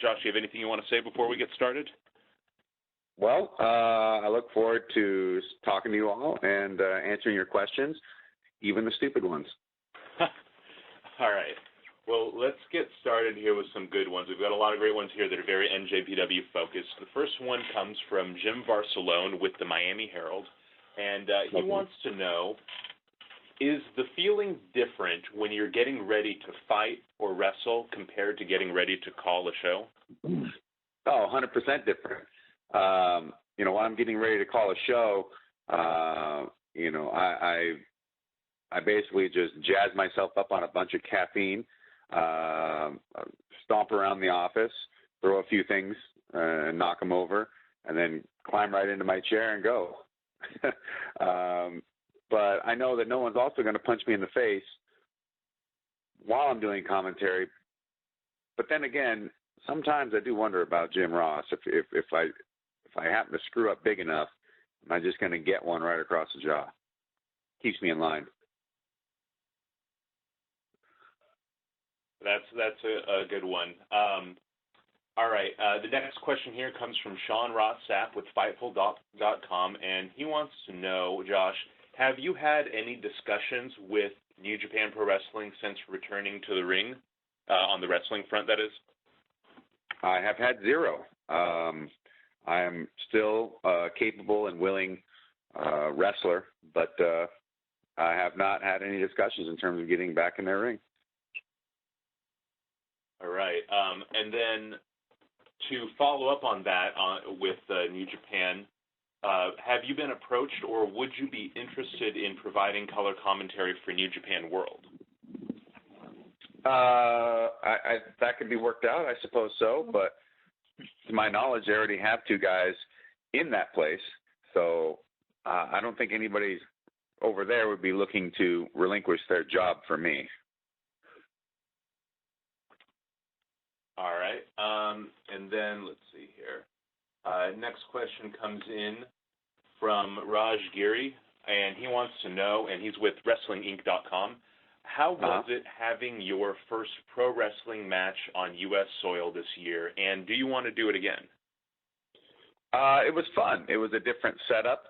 Josh, do you have anything you want to say before we get started? Well, I look forward to talking to you all and answering your questions, even the stupid ones. All right. Well, let's get started here with some good ones. We've got a lot of great ones here that are very NJPW focused. The first one comes from Jim Barcelone with the Miami Herald, and he wants to know, is the feeling different when you're getting ready to fight or wrestle compared to getting ready to call a show? Oh, 100% different. When I'm getting ready to call a show, I basically just jazz myself up on a bunch of caffeine, stomp around the office, throw a few things, knock them over, and then climb right into my chair and go. But I know that no one's also going to punch me in the face while I'm doing commentary. But then again, sometimes I do wonder about Jim Ross. If I happen to screw up big enough, am I just going to get one right across the jaw? Keeps me in line. That's a good one. All right. The next question here comes from Sean Ross Sapp with Fightful.com, and he wants to know, Josh, have you had any discussions with New Japan Pro Wrestling since returning to the ring, on the wrestling front, that is? I have had zero. I am still a capable and willing wrestler, but I have not had any discussions in terms of getting back in their ring. All right. And then to follow up on that with New Japan, have you been approached or would you be interested in providing color commentary for New Japan World? That could be worked out, I suppose so, but to my knowledge, they already have two guys in that place, so I don't think anybody over there would be looking to relinquish their job for me. All right. And then let's see here. Next question comes in from Raj Giri, and he wants to know, and he's with WrestlingInc.com, how was it having your first pro wrestling match on U.S. soil this year, and do you want to do it again? It was fun. It was a different setup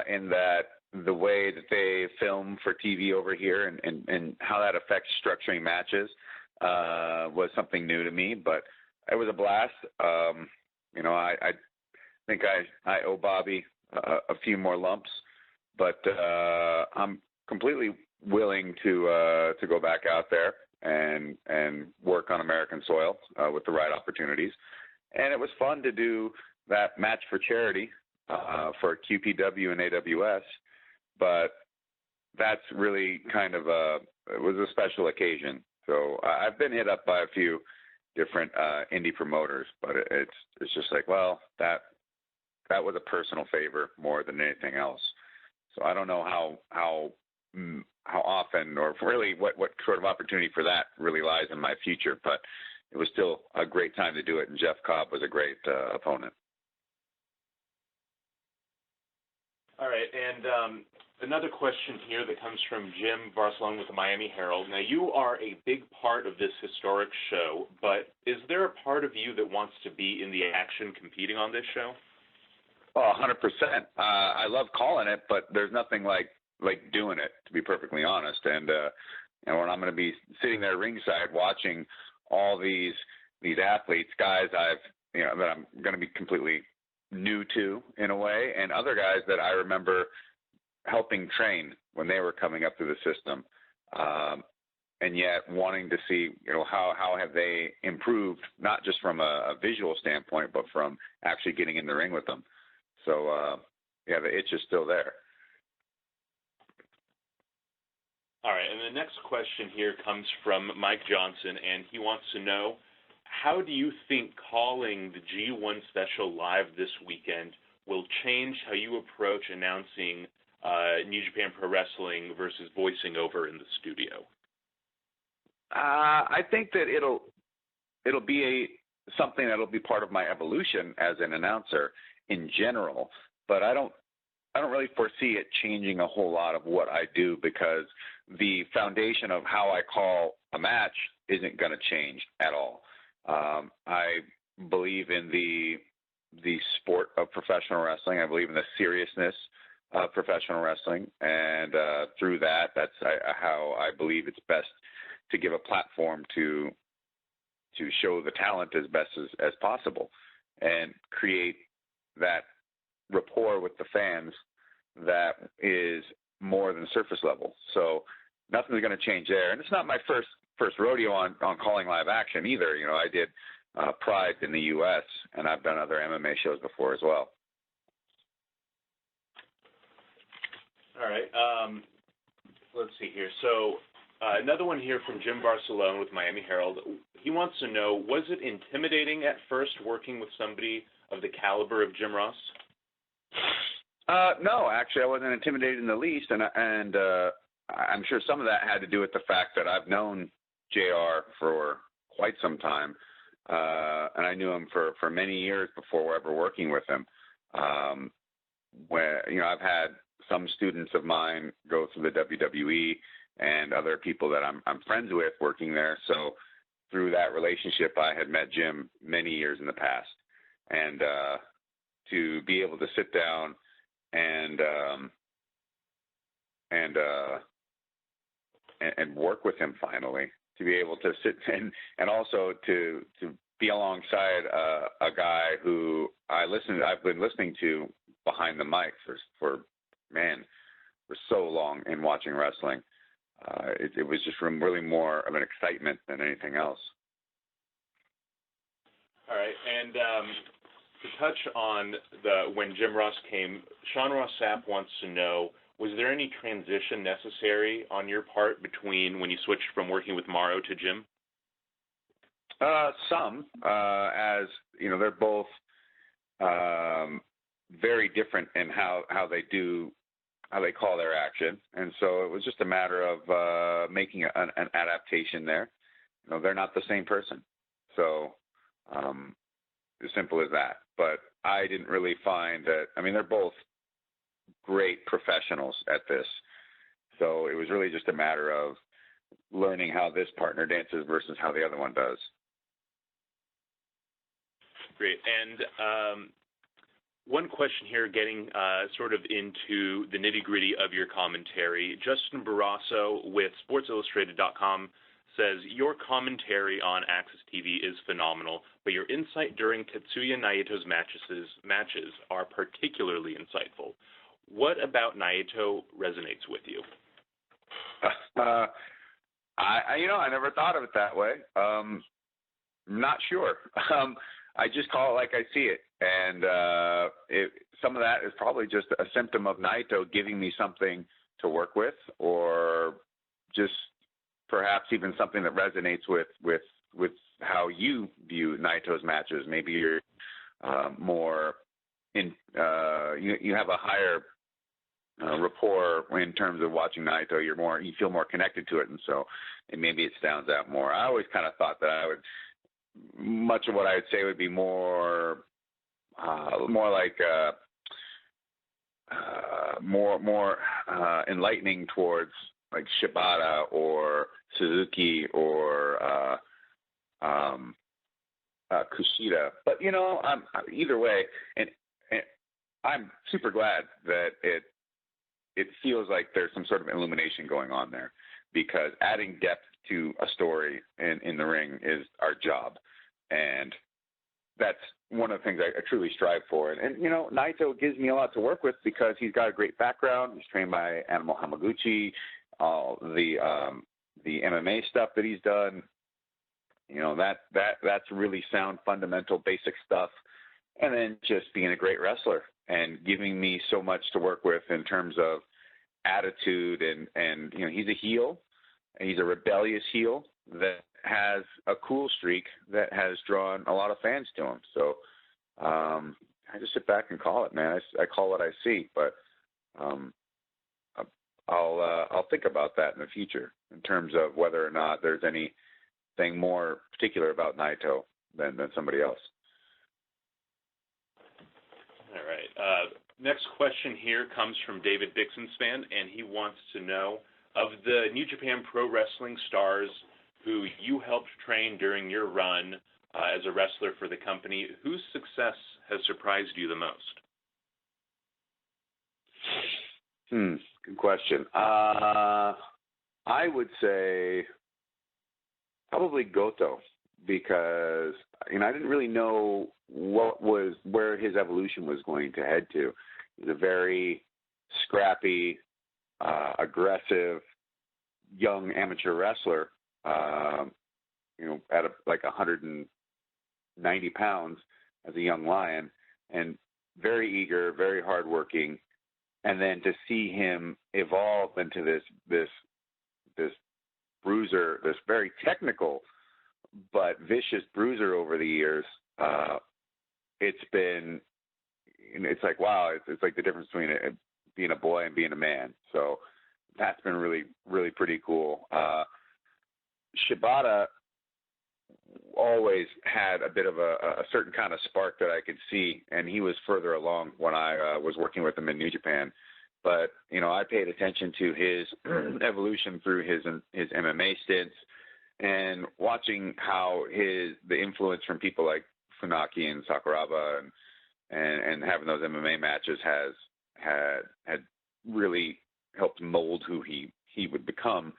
in that the way that they film for TV over here and how that affects structuring matches was something new to me, but it was a blast. I think I owe Bobby a few more lumps, but I'm completely willing to go back out there and work on American soil with the right opportunities. And it was fun to do that match for charity for QPW and AWS, but that's really kind of it was a special occasion. So I've been hit up by a few different indie promoters, but it's just like, well, that was a personal favor more than anything else. So I don't know how often or really what sort of opportunity for that really lies in my future, but it was still a great time to do it, and Jeff Cobb was a great opponent. All right, and another question here that comes from Jim Barcelone with the Miami Herald. Now, you are a big part of this historic show, but is there a part of you that wants to be in the action competing on this show? Oh, 100%. I love calling it, but there's nothing like doing it, to be perfectly honest. And when I'm going to be sitting there ringside watching all these athletes, guys that I'm going to be completely new to in a way, and other guys that I remember helping train when they were coming up through the system, and yet wanting to see how have they improved, not just from a visual standpoint, but from actually getting in the ring with them. So the itch is still there. All right, and the next question here comes from Mike Johnson, and he wants to know, how do you think calling the G1 Special live this weekend will change how you approach announcing New Japan Pro Wrestling versus voicing over in the studio? I think that it'll be something that'll be part of my evolution as an announcer in general, but I don't really foresee it changing a whole lot of what I do, because the foundation of how I call a match isn't going to change at all. I believe in the sport of professional wrestling. I believe in the seriousness of professional wrestling, and through that, that's how I believe it's best to give a platform to show the talent as best as possible and create that rapport with the fans that is more than surface level. So nothing's going to change there. And it's not my first rodeo on calling live action either. You know, I did Pride in the U.S., and I've done other MMA shows before as well. All right. Let's see here. So another one here from Jim Barcelone with Miami Herald. He wants to know, was it intimidating at first working with somebody of the caliber of Jim Ross? No, actually, I wasn't intimidated in the least, and I'm sure some of that had to do with the fact that I've known JR for quite some time, and I knew him for many years before ever working with him. Where, you know, I've had some students of mine go through the WWE and other people that I'm friends with working there. So through that relationship, I had met Jim many years in the past, and to be able to sit down and work with him finally, to be able to sit and also to be alongside a guy who I've been listening to behind the mic for so long in watching wrestling. It was just really more of an excitement than anything else. All right, and to touch on when Jim Ross came, Sean Ross Sapp wants to know, was there any transition necessary on your part between when you switched from working with Mauro to Jim? Some, as you know, they're both very different in how they call their action, and so it was just a matter of making an adaptation there. You know, they're not the same person, so as simple as that. But I didn't really find that. I mean, they're both great professionals at this, so it was really just a matter of learning how this partner dances versus how the other one does. Great. And one question here, getting sort of into the nitty-gritty of your commentary. Justin Barrasso with SportsIllustrated.com says, your commentary on AXS TV is phenomenal, but your insight during Tetsuya Naito's matches are particularly insightful. What about Naito resonates with you? I never thought of it that way. Not sure. I just call it like I see it, and some of that is probably just a symptom of Naito giving me something to work with, or just perhaps even something that resonates with how you view Naito's matches. Maybe you're more in you have a higher rapport in terms of watching Naito. You feel more connected to it, and so maybe it stands out more. I always kind of thought that much of what I would say would be more like more enlightening towards like Shibata or Suzuki or Kushida. But you know, either way, and I'm super glad that it feels like there's some sort of illumination going on there, because adding depth to a story in the ring is our job, and that's one of the things I truly strive for. And you know, Naito gives me a lot to work with because he's got a great background. He's trained by Animal Hamaguchi, all the MMA stuff that he's done. You know, that's really sound, fundamental, basic stuff. And then just being a great wrestler and giving me so much to work with in terms of attitude, and you know, he's a heel. He's a rebellious heel that has a cool streak that has drawn a lot of fans to him. So I just sit back and call it, man. I call what I see, but I'll think about that in the future in terms of whether or not there's anything more particular about Naito than somebody else. All right. Next question here comes from David Bixenspan, and he wants to know, of the New Japan Pro Wrestling stars who you helped train during your run, as a wrestler for the company. Whose success has surprised you the most? Good question. I would say probably Goto, because I didn't really know where his evolution was going to head to. He's a very scrappy, aggressive, young amateur wrestler. At like 190 pounds as a young lion, and very eager, very hardworking. And then to see him evolve into this bruiser, this very technical but vicious bruiser over the years, it's like, wow, it's like the difference between being a boy and being a man. So that's been really, really pretty cool. Shibata always had a bit of a certain kind of spark that I could see, and he was further along when I was working with him in New Japan. But I paid attention to his evolution through his MMA stints, and watching how the influence from people like Funaki and Sakuraba and having those MMA matches had really helped mold who he would become.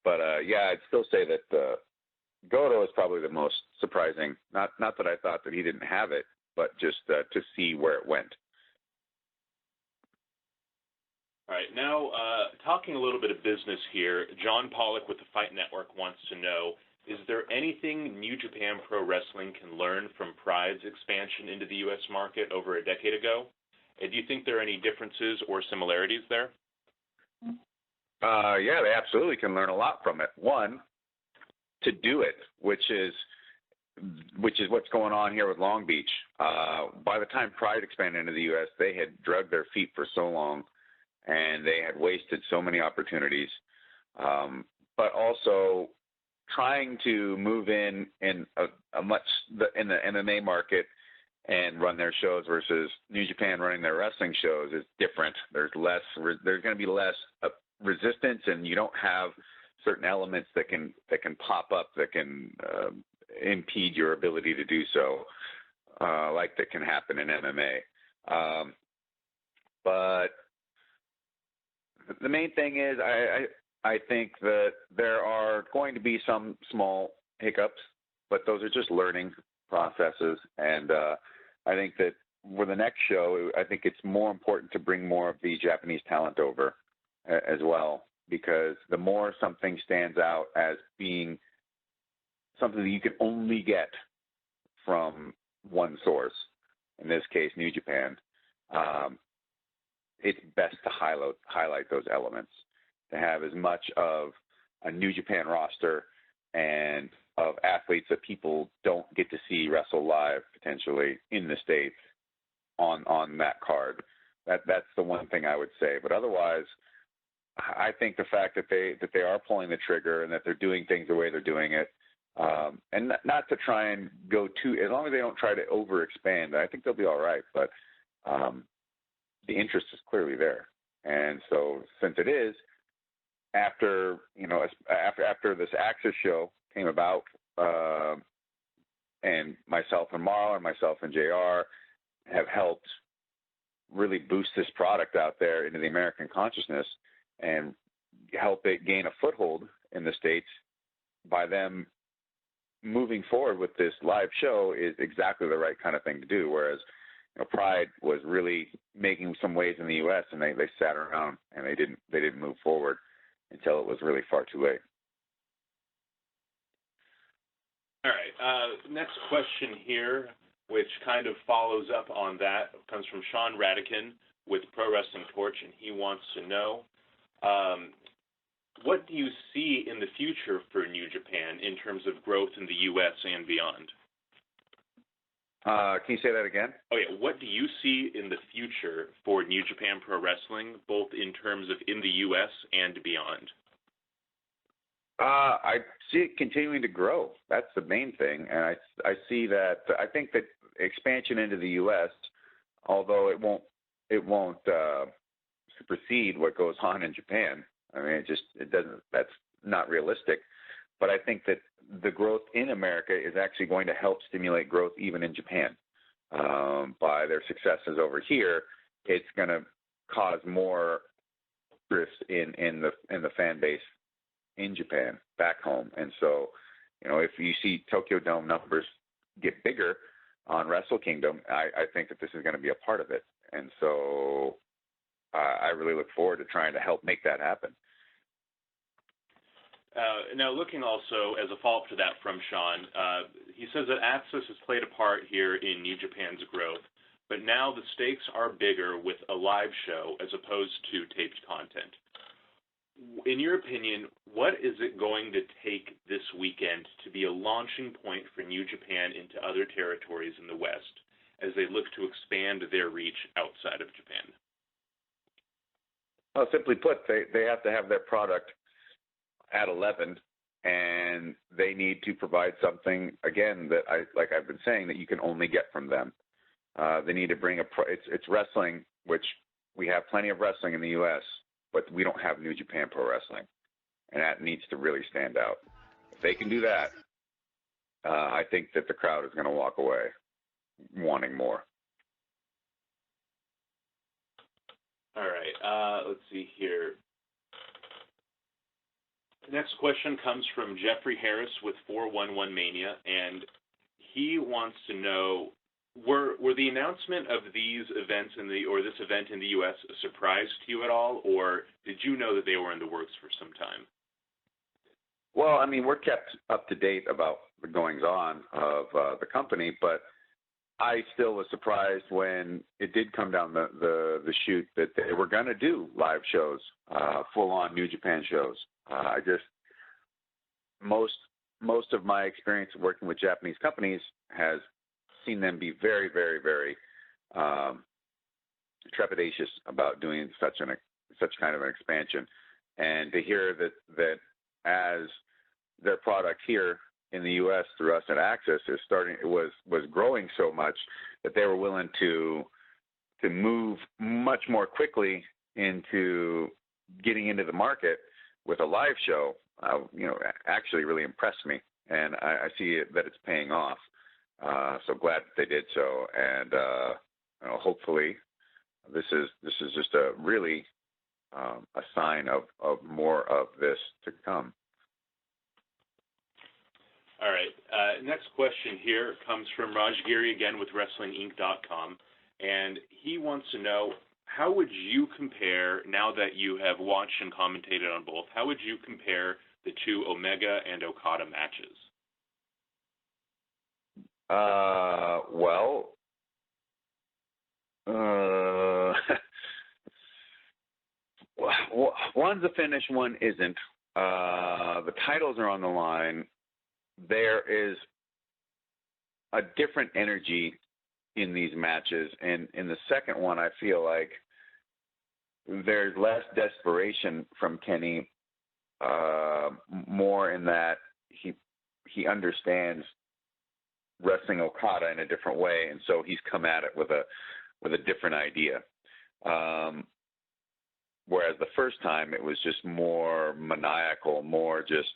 But yeah, I'd still say that Goto is probably the most surprising. Not that I thought that he didn't have it, but just to see where it went. All right, now talking a little bit of business here, John Pollock with the Fight Network wants to know, is there anything New Japan Pro Wrestling can learn from Pride's expansion into the U.S. market over a decade ago? And do you think there are any differences or similarities there? Yeah, they absolutely can learn a lot from it. One, to do it, which is what's going on here with Long Beach. By the time Pride expanded into the U.S., they had dragged their feet for so long, and they had wasted so many opportunities. But also trying to move in the MMA market and run their shows versus New Japan running their wrestling shows is different. There's going to be less resistance, and you don't have certain elements that can pop up that can impede your ability to do so, like that can happen in MMA. But the main thing is, I think that there are going to be some small hiccups, but those are just learning processes. And I think that for the next show, I think it's more important to bring more of the Japanese talent over as well, because the more something stands out as being something that you can only get from one source, in this case, New Japan, it's best to highlight those elements, to have as much of a New Japan roster and of athletes that people don't get to see wrestle live potentially in the States on that card. That's the one thing I would say. But otherwise, I think the fact that they are pulling the trigger and that they're doing things the way they're doing it, and not to try and go too, as long as they don't try to overexpand, I think they'll be all right. But the interest is clearly there, and so since it is, after this AXS show came about, and myself and Mauro and myself and JR have helped really boost this product out there into the American consciousness and help it gain a foothold in the States. By them moving forward with this live show is exactly the right kind of thing to do. Whereas, Pride was really making some waves in the U.S. and they sat around and they didn't move forward until it was really far too late. All right. Next question here, which kind of follows up on that, comes from Sean Radican with Pro Wrestling Torch, and he wants to know, what do you see in the future for New Japan in terms of growth in the U.S. and beyond? Can you say that again? Oh, yeah. What do you see in the future for New Japan Pro Wrestling, both in terms of in the U.S. and beyond? I see it continuing to grow. That's the main thing. And I see that, I think that expansion into the U.S., although it won't supersede what goes on in Japan. I mean, it doesn't, that's not realistic. But I think that the growth in America is actually going to help stimulate growth even in Japan. By their successes over here, it's going to cause more interest in the fan base in Japan back home. And so, if you see Tokyo Dome numbers get bigger on Wrestle Kingdom, I think that this is going to be a part of it. And so I really look forward to trying to help make that happen. Now, looking also as a follow-up to that from Sean, he says that AXS has played a part here in New Japan's growth, but now the stakes are bigger with a live show as opposed to taped content. In your opinion, what is it going to take this weekend to be a launching point for New Japan into other territories in the West as they look to expand their reach outside of Japan? Well, simply put, they have to have their product at 11, and they need to provide something, again, that I've been saying, that you can only get from them. They need to bring it's wrestling, which we have plenty of wrestling in the U.S., but we don't have New Japan Pro Wrestling, and that needs to really stand out. If they can do that, I think that the crowd is going to walk away wanting more. All right, let's see here. The next question comes from Jeffrey Harris with 411 Mania, and he wants to know, were the announcement of these events this event in the U.S. a surprise to you at all, or did you know that they were in the works for some time? Well, I mean, we're kept up to date about the goings-on of the company, but I still was surprised when it did come down the chute that they were going to do live shows, full-on New Japan shows. Most of my experience working with Japanese companies has seen them be very, very, very trepidatious about doing such kind of an expansion, and to hear that as their product here in the U.S. through us at AXS was growing so much that they were willing to move much more quickly into getting into the market with a live show, actually really impressed me, and I see that it's paying off. So glad that they did so, and hopefully this is just a really a sign of more of this to come. All right. Next question here comes from Raj Giri again with WrestlingInc.com, and he wants to know, how would you compare, now that you have watched and commentated on both, how would you compare the two Omega and Okada matches? One's a finish, one isn't. The titles are on the line. There is a different energy in these matches, and in the second one, I feel like there's less desperation from Kenny, more in that he understands wrestling Okada in a different way, and so he's come at it with a different idea. Whereas the first time it was just more maniacal, more just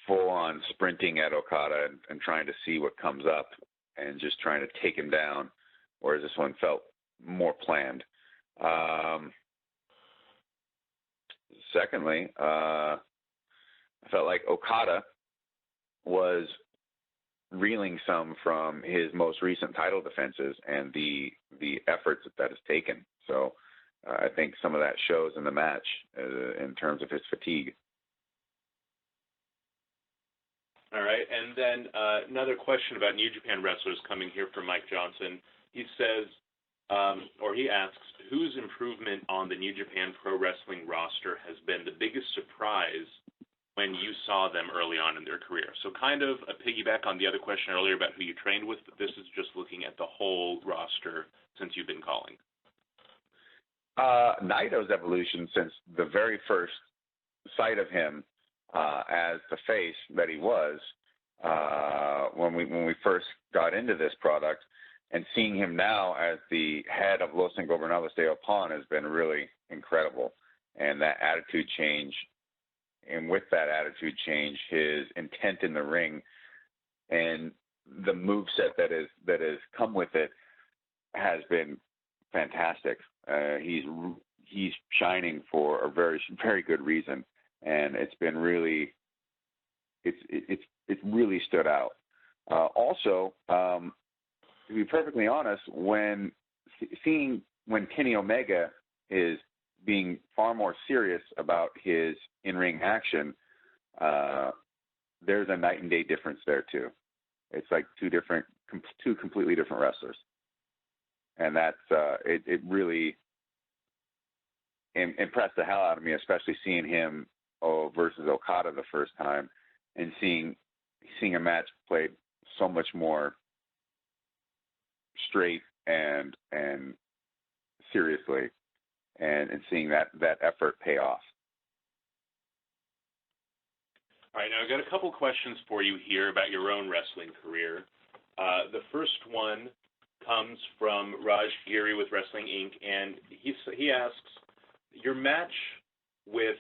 full-on sprinting at Okada and trying to see what comes up and just trying to take him down, whereas this one felt more planned. Secondly, I felt like Okada was reeling some from his most recent title defenses and the efforts that has taken. So I think some of that shows in the match in terms of his fatigue. All right, and then another question about New Japan wrestlers coming here from Mike Johnson. He says, or he asks, whose improvement on the New Japan Pro Wrestling roster has been the biggest surprise when you saw them early on in their career? So kind of a piggyback on the other question earlier about who you trained with, but this is just looking at the whole roster since you've been calling. Naito's evolution since the very first sight of him as the face that he was when we first got into this product, and seeing him now as the head of Los Ingobernables de Japón has been really incredible. And that attitude change with that attitude change, his intent in the ring, and the moveset that has come with it has been fantastic. He's shining for a very, very good reason, and it's been really, it's really stood out. Also, to be perfectly honest, when Kenny Omega is being far more serious about his in-ring action, there's a night and day difference there too. It's like two completely different wrestlers, and that's it really impressed the hell out of me, especially seeing him versus Okada the first time, and seeing a match played so much more straight and seriously, and seeing that effort pay off. All right, now I've got a couple questions for you here about your own wrestling career. The first one comes from Raj Giri with Wrestling Inc., and he asks, your match with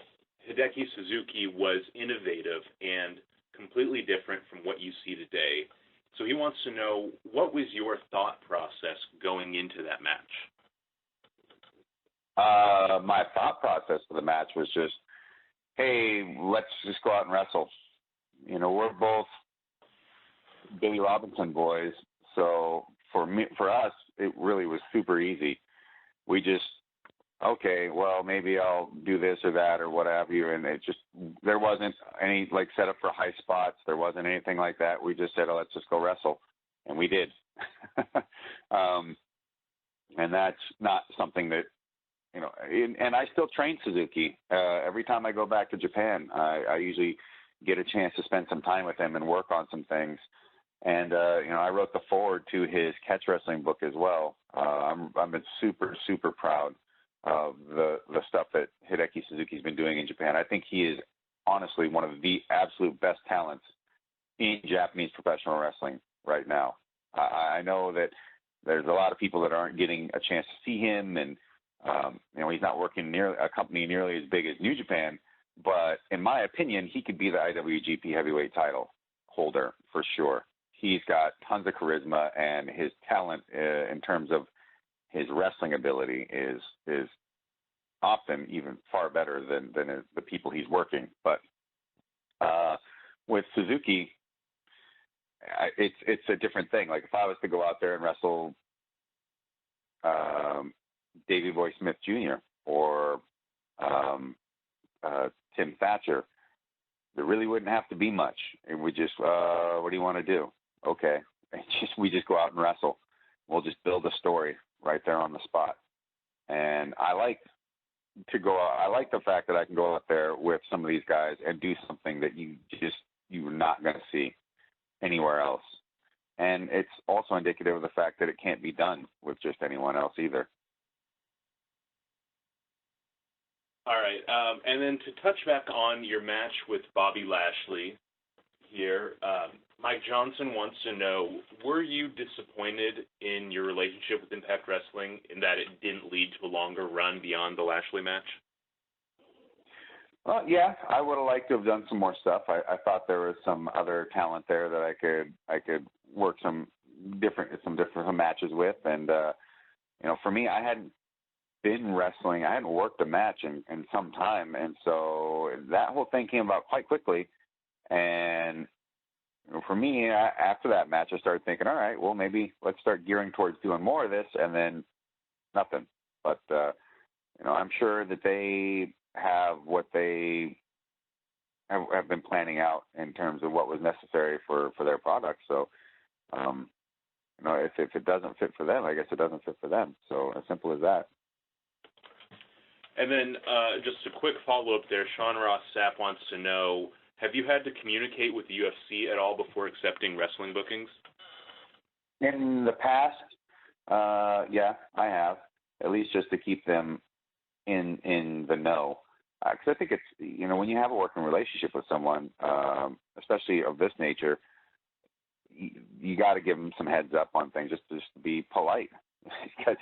Hideki Suzuki was innovative and completely different from what you see today. So he wants to know, what was your thought process going into that match? My thought process for the match was just, hey, let's just go out and wrestle. You know, we're both Billy Robinson boys, so for us, it really was super easy. We just, okay, well, maybe I'll do this or that or what have you, and there wasn't any, like, set up for high spots. There wasn't anything like that. We just said, oh, let's just go wrestle, and we did. And that's not something that, you know, and I still train Suzuki. Every time I go back to Japan, I usually get a chance to spend some time with him and work on some things. And, you know, I wrote the foreword to his catch wrestling book as well. I've been super, super proud of the stuff that Hideki Suzuki's been doing in Japan. I think he is honestly one of the absolute best talents in Japanese professional wrestling right now. I know that there's a lot of people that aren't getting a chance to see him, and you know, he's not working a company nearly as big as New Japan, but in my opinion, he could be the IWGP Heavyweight title holder for sure. He's got tons of charisma, and his talent in terms of his wrestling ability is often even far better than the people he's working. But with Suzuki, it's a different thing. Like if I was to go out there and wrestle Davey Boy Smith Jr. or Tim Thatcher, there really wouldn't have to be much. It would just, what do you want to do? Okay, we just go out and wrestle. We'll just build a story right there on the spot. And I like the fact that I can go out there with some of these guys and do something that you're not going to see anywhere else. And it's also indicative of the fact that it can't be done with just anyone else either. All right, and then to touch back on your match with Bobby Lashley here, Mike Johnson wants to know, were you disappointed in your relationship with Impact Wrestling in that it didn't lead to a longer run beyond the Lashley match? Well, yeah, I would have liked to have done some more stuff. I thought there was some other talent there that I could work some different matches with, and you know, for me, I hadn't been wrestling. I hadn't worked a match in some time, and so that whole thing came about quite quickly. And for me, after that match, I started thinking, all right, well, maybe let's start gearing towards doing more of this, and then nothing. But you know, I'm sure that they have what they have been planning out in terms of what was necessary for their product. So, you know, if it doesn't fit for them, I guess it doesn't fit for them. So as simple as that. And then just a quick follow-up there, Sean Ross Sapp wants to know, have you had to communicate with the UFC at all before accepting wrestling bookings? In the past, yeah, I have, at least just to keep them in the know. Because I think it's, you know, when you have a working relationship with someone, especially of this nature, you got to give them some heads up on things just to be polite. Because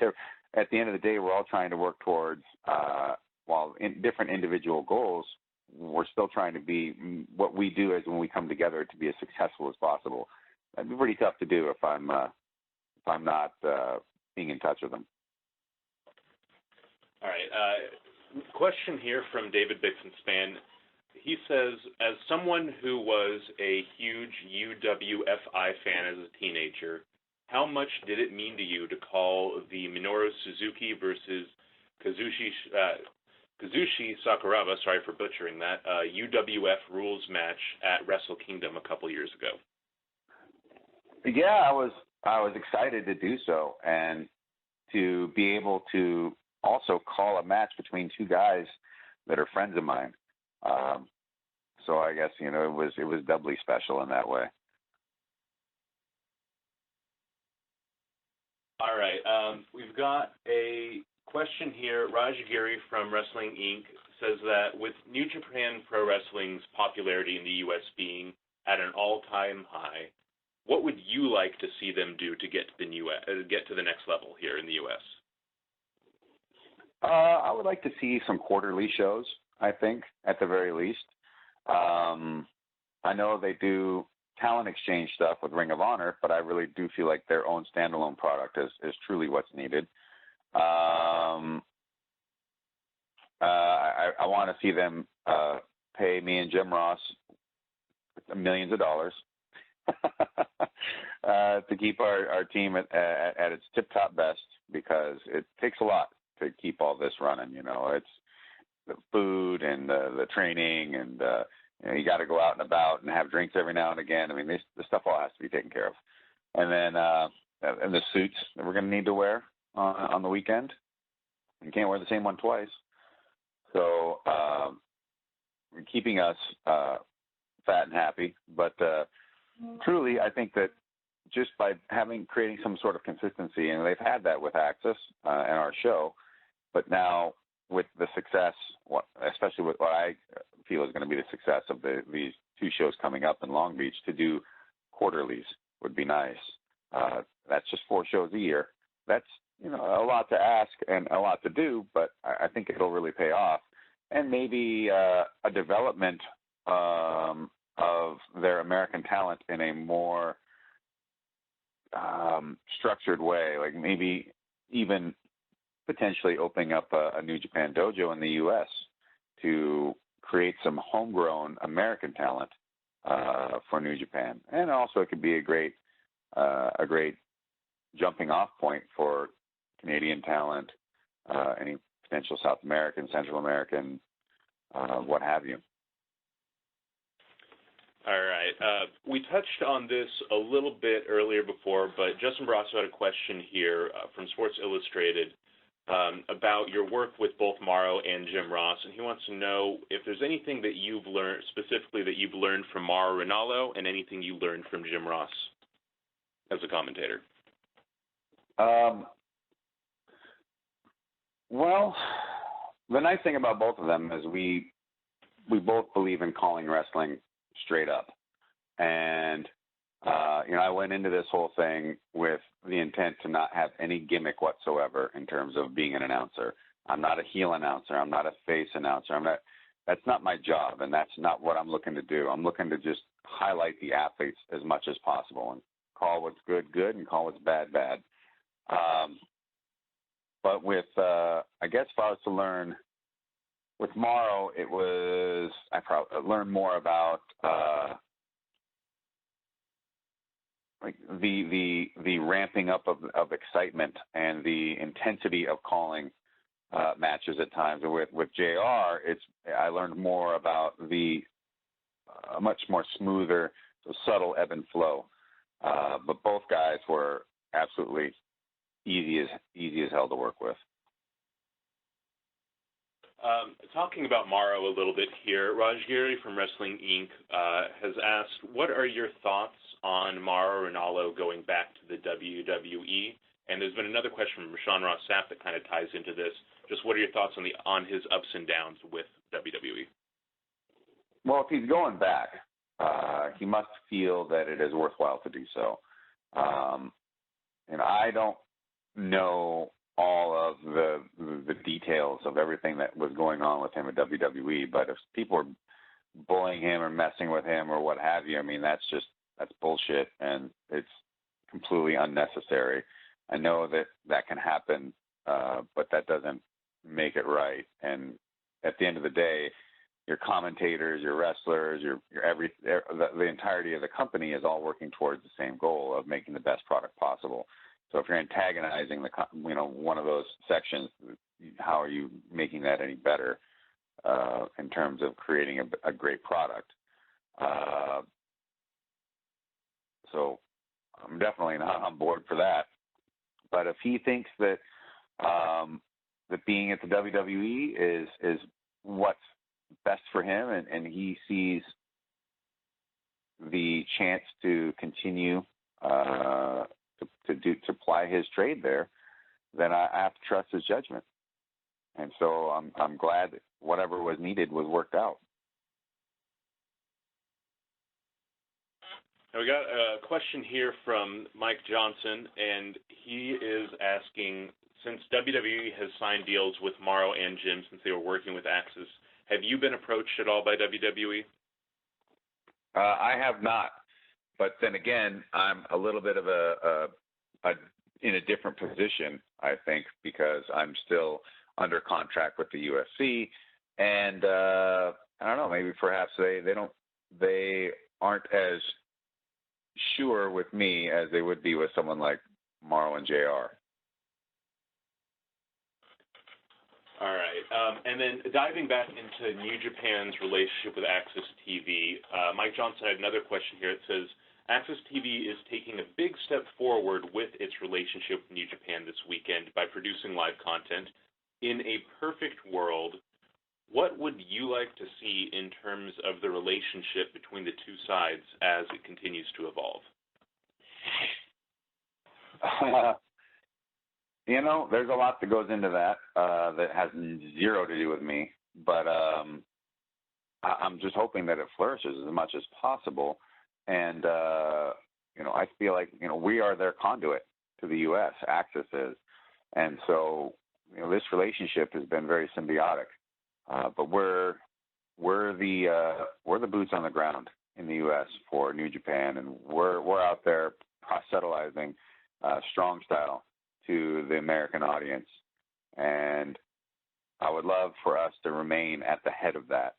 at the end of the day, we're all trying to work towards, while in different individual goals, we're still trying to be what we do is when we come together to be as successful as possible. That'd be pretty tough to do if I'm not being in touch with them. All right. Question here from David Bixenspan. He says, as someone who was a huge UWFI fan as a teenager, how much did it mean to you to call the Minoru Suzuki versus Kazushi Sakuraba, sorry for butchering that, UWF rules match at Wrestle Kingdom a couple years ago? Yeah, I was excited to do so, and to be able to also call a match between two guys that are friends of mine. So I guess, it was doubly special in that way. All right. We've got a question here. Raj Giri from Wrestling Inc. says that with New Japan Pro Wrestling's popularity in the U.S. being at an all-time high, what would you like to see them do to get to the next level here in the U.S.? I would like to see some quarterly shows, I think, at the very least. I know they do talent exchange stuff with Ring of Honor, but I really do feel like their own standalone product is truly what's needed. I want to see them pay me and Jim Ross millions of dollars to keep our team at its tip-top best, because it takes a lot to keep all this running. It's the food and the training, and you got to go out and about and have drinks every now and again. I mean, this stuff all has to be taken care of. And then and the suits that we're going to need to wear on the weekend. You can't wear the same one twice. So keeping us fat and happy. But truly, I think that just by creating some sort of consistency, and they've had that with Axis and our show, but now with the success, especially with what I feel is going to be the success of these two shows coming up in Long Beach, to do quarterlies would be nice. That's just 4 shows a year. That's a lot to ask and a lot to do, but I think it'll really pay off. And maybe a development of their American talent in a more structured way, like maybe even potentially opening up a New Japan dojo in the U.S. to create some homegrown American talent for New Japan. And also it could be a great jumping off point for Canadian talent, any potential South American, Central American, what have you. All right. We touched on this a little bit earlier before, but Justin Barrasso had a question here from Sports Illustrated about your work with both Mauro and Jim Ross, and he wants to know if there's anything that you've learned, specifically that you've learned from Mauro Ranallo, and anything you learned from Jim Ross as a commentator. Well, the nice thing about both of them is we both believe in calling wrestling straight up. And, I went into this whole thing with the intent to not have any gimmick whatsoever in terms of being an announcer. I'm not a heel announcer. I'm not a face announcer. That's not my job, and that's not what I'm looking to do. I'm looking to just highlight the athletes as much as possible and call what's good, good, and call what's bad, bad. But with, I guess if I was to learn, with Mauro, I probably learned more about like the ramping up of excitement and the intensity of calling matches at times. With JR, I learned more about the much more smoother, subtle ebb and flow. But both guys were absolutely easy as hell to work with. Talking about Mauro a little bit here, Raj Giri from Wrestling Inc. Has asked, what are your thoughts on Mauro Ranallo going back to the WWE? And there's been another question from Sean Ross Sapp that kind of ties into this. Just what are your thoughts on his ups and downs with WWE? Well, if he's going back, he must feel that it is worthwhile to do so. And I don't know all of the details of everything that was going on with him at WWE. But if people are bullying him or messing with him or what have you, I mean, that's bullshit, and it's completely unnecessary. I know that can happen, but that doesn't make it right. And at the end of the day, your commentators, your wrestlers, the entirety of the company is all working towards the same goal of making the best product possible. So if you're antagonizing one of those sections, how are you making that any better in terms of creating a great product? So I'm definitely not on board for that. But if he thinks that that being at the WWE is what's best for him, and he sees the chance to continue to ply his trade there, then I have to trust his judgment. And so I'm glad that whatever was needed was worked out. Now we got a question here from Mike Johnson, and he is asking, since WWE has signed deals with Mauro and Jim since they were working with AXS, have you been approached at all by WWE? I have not, but then again, I'm a little bit of in a different position, I think, because I'm still under contract with the UFC, and I don't know, maybe perhaps they aren't as sure with me as they would be with someone like Mauro and JR. All right. And then diving back into New Japan's relationship with AXS TV, Mike Johnson had another question here. It says, AXS TV is taking a big step forward with its relationship with New Japan this weekend by producing live content. In a perfect world, what would you like to see in terms of the relationship between the two sides as it continues to evolve? There's a lot that goes into that that has zero to do with me, but I'm just hoping that it flourishes as much as possible. And, I feel like, we are their conduit to the U.S., AXS is. And so, this relationship has been very symbiotic. But we're the boots on the ground in the U.S. for New Japan, and we're out there proselytizing strong style to the American audience, and I would love for us to remain at the head of that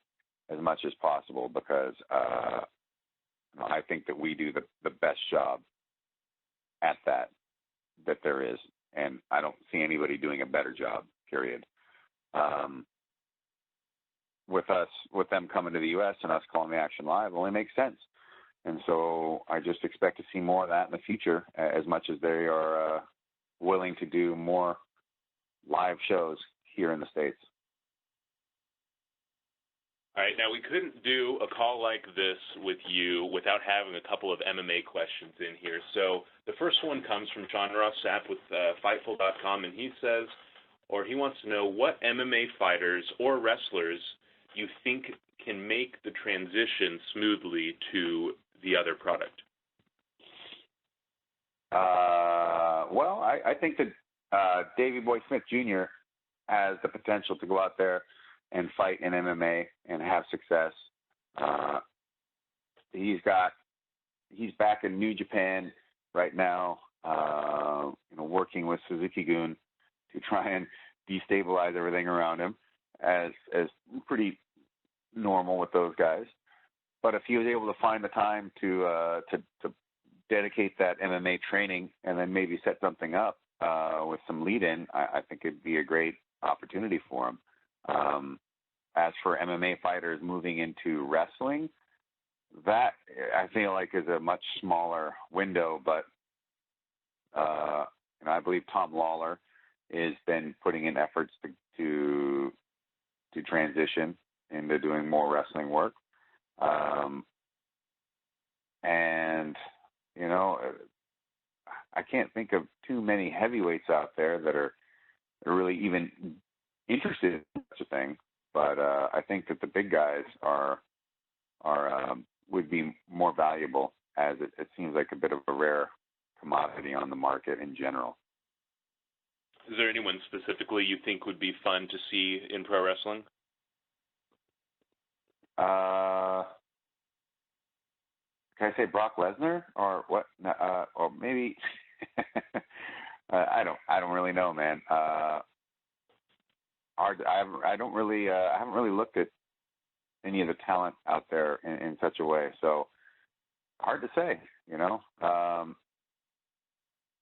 as much as possible, because I think that we do the best job at that there is, and I don't see anybody doing a better job, period. With them coming to the U.S. and us calling the action live only makes sense. And so I just expect to see more of that in the future, as much as they are willing to do more live shows here in the States. All right, now we couldn't do a call like this with you without having a couple of MMA questions in here. So the first one comes from Sean Ross Sapp with Fightful.com, and he says, or he wants to know what MMA fighters or wrestlers you think can make the transition smoothly to the other product. Well, I think that Davey Boy Smith Jr. has the potential to go out there and fight in MMA and have success. He's back in New Japan right now, working with Suzuki-gun to try and destabilize everything around him, as pretty normal with those guys. But if he was able to find the time to dedicate that MMA training and then maybe set something up with some lead-in, I think it'd be a great opportunity for him. As for MMA fighters moving into wrestling, that I feel like is a much smaller window, but I believe Tom Lawler has been putting in efforts to transition into doing more wrestling work. And I can't think of too many heavyweights out there that are really even interested in such a thing. But I think that the big guys would be more valuable, as it seems like a bit of a rare commodity on the market in general. Is there anyone specifically you think would be fun to see in pro wrestling? Can I say Brock Lesnar or what? Or maybe I don't really know, man. I haven't really looked at any of the talent out there in such a way. So hard to say, you know. All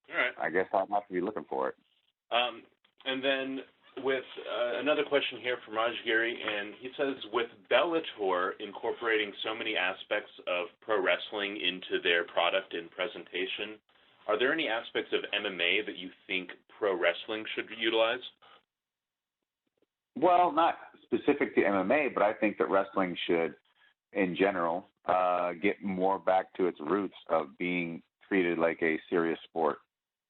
right. I guess I'll have to be looking for it. And then with another question here from Raj Giri, and he says, with Bellator incorporating so many aspects of pro wrestling into their product and presentation, are there any aspects of MMA that you think pro wrestling should utilize? Well, not specific to MMA, but I think that wrestling should, in general, get more back to its roots of being treated like a serious sport.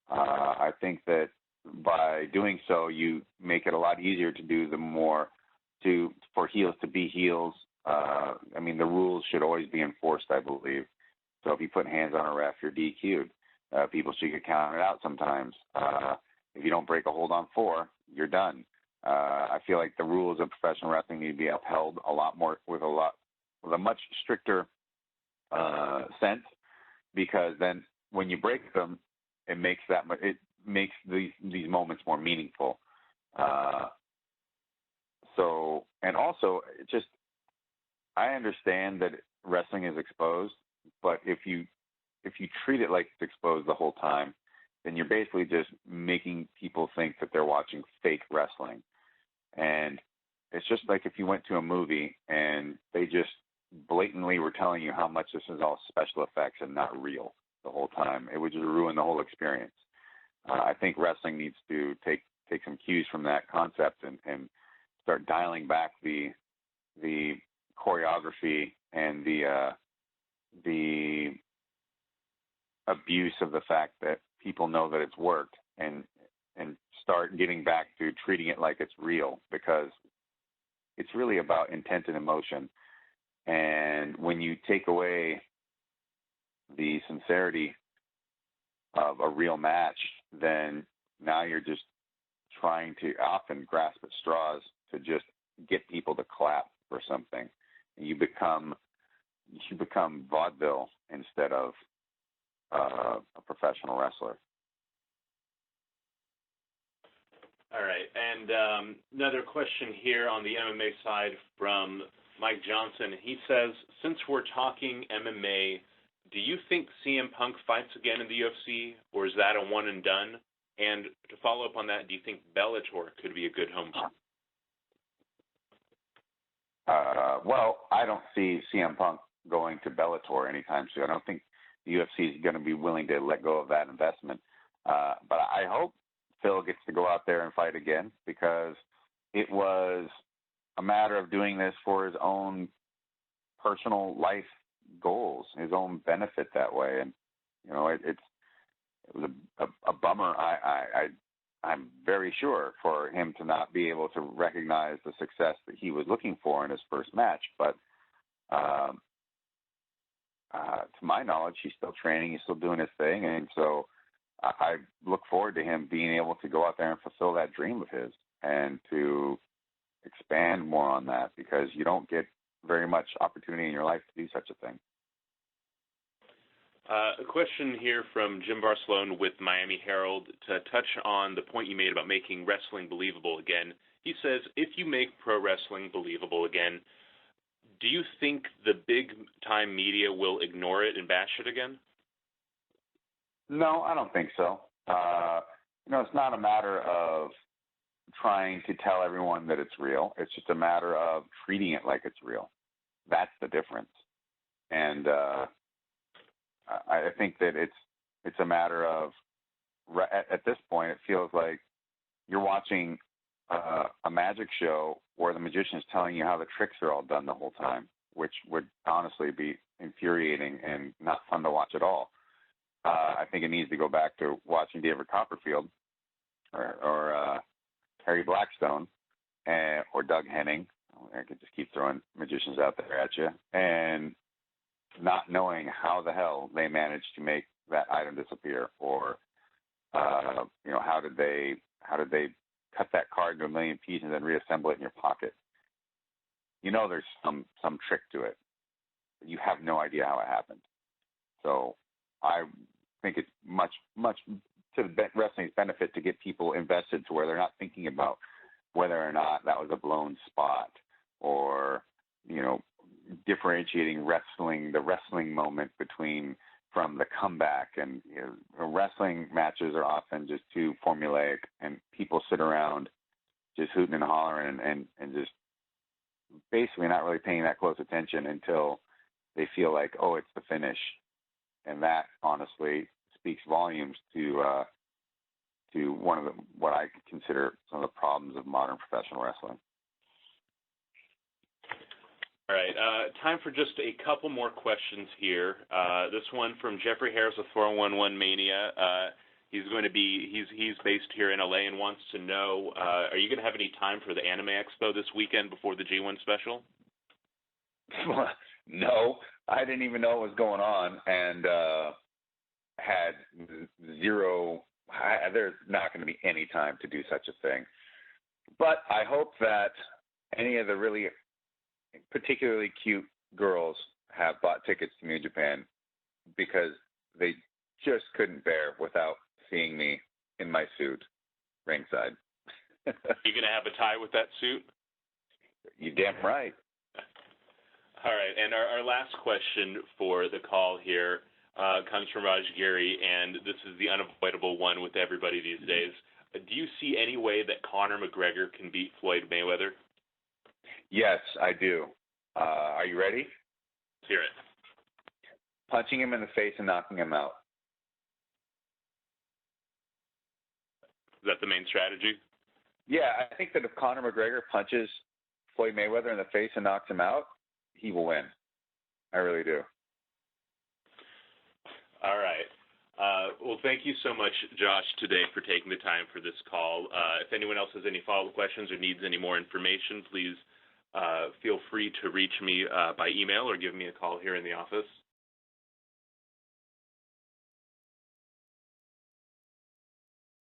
I think that by doing so, you make it a lot easier to do for heels to be heels. I mean, the rules should always be enforced, I believe. So if you put hands on a ref, you're DQ'd. People should get counted out sometimes. If you don't break a hold on 4, you're done. I feel like the rules of professional wrestling need to be upheld a lot more with a much stricter sense, because then when you break them, it makes these moments more meaningful. And also, I understand that wrestling is exposed, but if you treat it like it's exposed the whole time, then you're basically just making people think that they're watching fake wrestling. And it's just like if you went to a movie and they just blatantly were telling you how much this is all special effects and not real the whole time. It would just ruin the whole experience. I think wrestling needs to take some cues from that concept and start dialing back the choreography and the abuse of the fact that people know that it's worked, and start getting back to treating it like it's real, because it's really about intent and emotion. And when you take away the sincerity of a real match, then now you're just trying to often grasp at straws to just get people to clap for something. You become vaudeville instead of a professional wrestler. All right, and another question here on the MMA side from Mike Johnson. He says, since we're talking MMA, do you think CM Punk fights again in the UFC, or is that a one and done? And to follow up on that, do you think Bellator could be a good home? Well, I don't see CM Punk going to Bellator anytime soon. I don't think the UFC is going to be willing to let go of that investment. But I hope Phil gets to go out there and fight again, because it was a matter of doing this for his own personal life goals, his own benefit that way. And, you know, it was a bummer. I'm very sure for him to not be able to recognize the success that he was looking for in his first match. But to my knowledge, he's still training, he's still doing his thing. And so I look forward to him being able to go out there and fulfill that dream of his and to expand more on that, because you don't get very much opportunity in your life to do such a thing. A question here from Jim Barcelone with Miami Herald to touch on the point you made about making wrestling believable again. He says, if you make pro wrestling believable again, do you think the big-time media will ignore it and bash it again? No, I don't think so. It's not a matter of trying to tell everyone that it's real. It's just a matter of treating it like it's real. That's the difference. And I think that it's a matter of, at this point, it feels like you're watching a magic show where the magician is telling you how the tricks are all done the whole time, which would honestly be infuriating and not fun to watch at all. I think it needs to go back to watching David Copperfield or Harry Blackstone or Doug Henning. I could just keep throwing magicians out there at you, and not knowing how the hell they managed to make that item disappear, or how How did they cut that card into a million pieces and then reassemble it in your pocket? You know there's some trick to it. You have no idea how it happened. So I think it's much to the wrestling's benefit to get people invested to where they're not thinking about whether or not that was a blown spot or, you know, differentiating the wrestling moment from the comeback. And you know, wrestling matches are often just too formulaic, and people sit around just hooting and hollering and just basically not really paying that close attention until they feel like, oh, it's the finish. And that honestly speaks volumes to one of what I consider some of the problems of modern professional wrestling. All right, time for just a couple more questions here. This one from Jeffrey Harris of 411 Mania. He's based here in LA and wants to know, are you going to have any time for the Anime Expo this weekend before the G1 special? No, I didn't even know what was going on, and had zero. There's not going to be any time to do such a thing. But I hope that any of the really particularly cute girls have bought tickets to New Japan, because they just couldn't bear without seeing me in my suit ringside. You going to have a tie with that suit? You damn right. All right, and our last question for the call here comes from Raj Giri, and this is the unavoidable one with everybody these days. Do you see any way that Conor McGregor can beat Floyd Mayweather? Yes, I do. Are you ready? Let's hear it. Punching him in the face and knocking him out. Is that the main strategy? Yeah, I think that if Conor McGregor punches Floyd Mayweather in the face and knocks him out, he will win. I really do. All right. Well, thank you so much, Josh, today for taking the time for this call. If anyone else has any follow-up questions or needs any more information, please feel free to reach me by email or give me a call here in the office.